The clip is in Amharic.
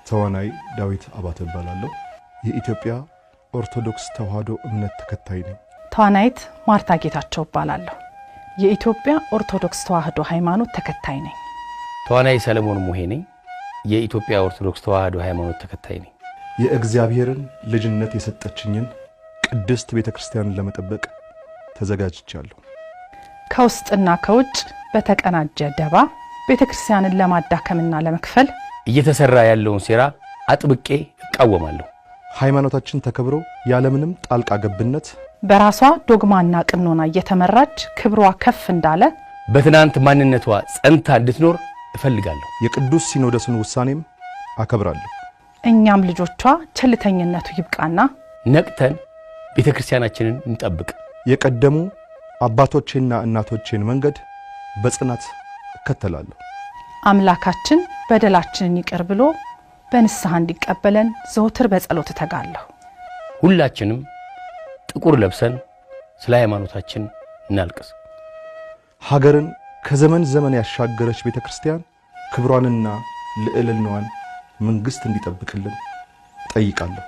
ተዋናይ ዳዊት አባተ እባላለሁ። የኢትዮጵያ ኦርቶዶክስ ተዋህዶ እምነት ተከታይ ነኝ። ተዋናይት ማርታ ጌታቸው እባላለሁ። የኢትዮጵያ ኦርቶዶክስ ተዋህዶ ሃይማኖት ተከታይ ነኝ። ተዋናይ ሰለሞን ሙሄ ነኝ። የኢትዮጵያ ኦርቶዶክስ ተዋህዶ ሃይማኖት ተከታይ ነኝ። የእግዚአብሔርን ልጅነት የሰጠችኝን ቅድስት ቤተክርስቲያን ለመጠበቅ ተዘጋጅቻለሁ። ከውስጥና ከውጭ በተቀናጀ ደባ ቤተክርስቲያንን ለማዳከምና ለመክፈል እየተሰራ ያለውን ሴራ አጥብቄ እቃወማለሁ። ሃይማኖታችን ተከብሮ ያለምንም ጣልቃ ገብነት በራሷ ዶግማና ቅኖና እየተመራች ክብሯ ከፍ እንዳለ በትናንት ማንነቷ ጸንታ እንድትኖር እፈልጋለሁ። የቅዱስ ሲኖዶስን ውሳኔም አከብራለሁ። እኛም ልጆቿ ቸልተኝነቱ ይብቃና ነቅተን ቤተክርስቲያናችንን እንጠብቅ። የቀደሙ አባቶቼና እናቶቼን መንገድ በጽናት እከተላለሁ። አምላካችን በደላችንን ይቅር ብሎ በንስሐ እንዲቀበለን ዘወትር በጸሎት ተጋለሁ። ሁላችንም ጥቁር ለብሰን ስለ ሃይማኖታችን እናልቅስ። ሀገርን ከዘመን ዘመን ያሻገረች ቤተክርስቲያን ክብሯንና ልዕልናዋን መንግስት እንዲጠብቅልን ጠይቃለሁ።